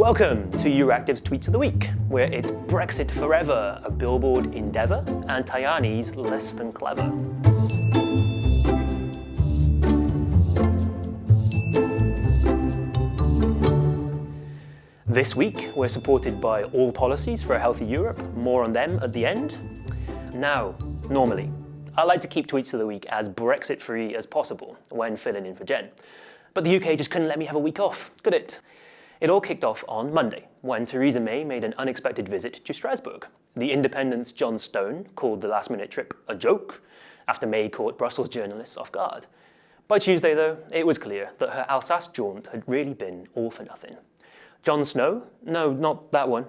Welcome to Euractiv's Tweets of the Week, where it's Brexit forever, a billboard endeavour, and Tajani's less than clever. This week, we're supported by All Policies for a Healthy Europe. More on them at the end. Now, normally, I like to keep Tweets of the Week as Brexit-free as possible when filling in for Jen. But the UK just couldn't let me have a week off, could it? It all kicked off on Monday, when Theresa May made an unexpected visit to Strasbourg. The Independent's John Stone called the last-minute trip a joke, after May caught Brussels journalists off guard. By Tuesday, though, it was clear that her Alsace jaunt had really been all for nothing. Jon Snow, no, not that one,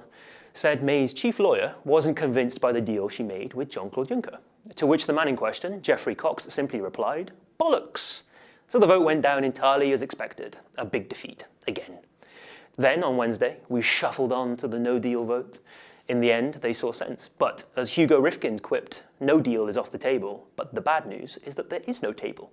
said May's chief lawyer wasn't convinced by the deal she made with Jean-Claude Juncker, to which the man in question, Geoffrey Cox, simply replied, bollocks. So the vote went down entirely as expected, a big defeat, again. Then, on Wednesday, we shuffled on to the no-deal vote. In the end, they saw sense. But, as Hugo Rifkin quipped, no deal is off the table, but the bad news is that there is no table.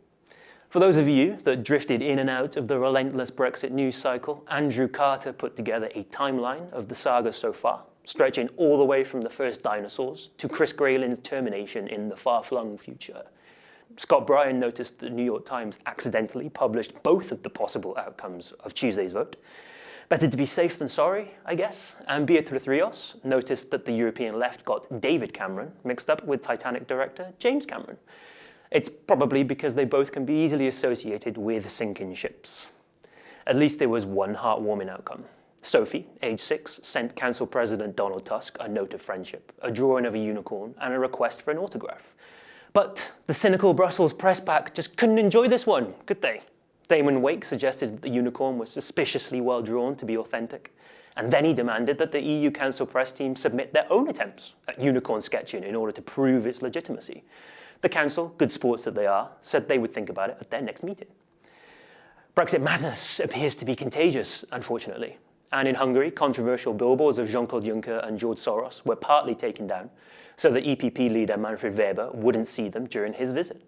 For those of you that drifted in and out of the relentless Brexit news cycle, Andrew Carter put together a timeline of the saga so far, stretching all the way from the first dinosaurs to Chris Graylin's termination in the far-flung future. Scott Bryan noticed the New York Times accidentally published both of the possible outcomes of Tuesday's vote. Better to be safe than sorry, I guess. And Beatriz Rios noticed that the European left got David Cameron mixed up with Titanic director James Cameron. It's probably because they both can be easily associated with sinking ships. At least there was one heartwarming outcome. Sophie, age 6, sent Council President Donald Tusk a note of friendship, a drawing of a unicorn, and a request for an autograph. But the cynical Brussels press pack just couldn't enjoy this one, could they? Damon Wake suggested that the unicorn was suspiciously well drawn to be authentic, and then he demanded that the EU Council press team submit their own attempts at unicorn sketching in order to prove its legitimacy. The Council, good sports that they are, said they would think about it at their next meeting. Brexit madness appears to be contagious, unfortunately. And in Hungary, controversial billboards of Jean-Claude Juncker and George Soros were partly taken down, so the EPP leader Manfred Weber wouldn't see them during his visit.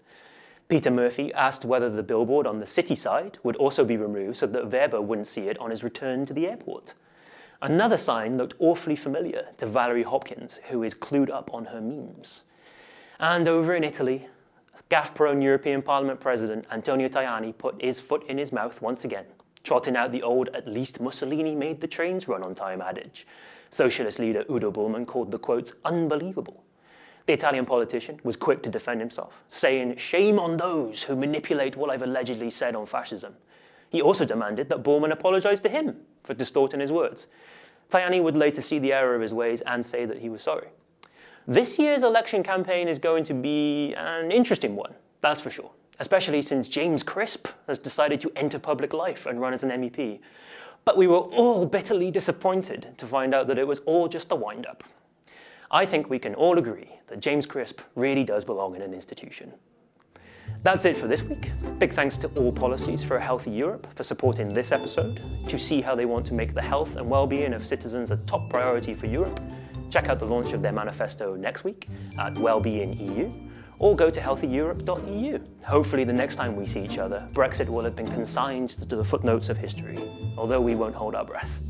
Peter Murphy asked whether the billboard on the city side would also be removed so that Weber wouldn't see it on his return to the airport. Another sign looked awfully familiar to Valerie Hopkins, who is clued up on her memes. And over in Italy, gaffe-prone European Parliament President Antonio Tajani put his foot in his mouth once again, trotting out the old "at least Mussolini made the trains run on time" adage. Socialist leader Udo Bullmann called the quotes unbelievable. The Italian politician was quick to defend himself, saying, "Shame on those who manipulate what I've allegedly said on fascism." He also demanded that Bullmann apologise to him for distorting his words. Tajani would later see the error of his ways and say that he was sorry. This year's election campaign is going to be an interesting one, that's for sure, especially since James Crisp has decided to enter public life and run as an MEP. But we were all bitterly disappointed to find out that it was all just a wind-up. I think we can all agree that James Crisp really does belong in an institution. That's it for this week. Big thanks to All Policies for a Healthy Europe for supporting this episode. To see how they want to make the health and well-being of citizens a top priority for Europe, check out the launch of their manifesto next week at Wellbeing EU, or go to healthyeurope.eu. Hopefully the next time we see each other, Brexit will have been consigned to the footnotes of history, although we won't hold our breath.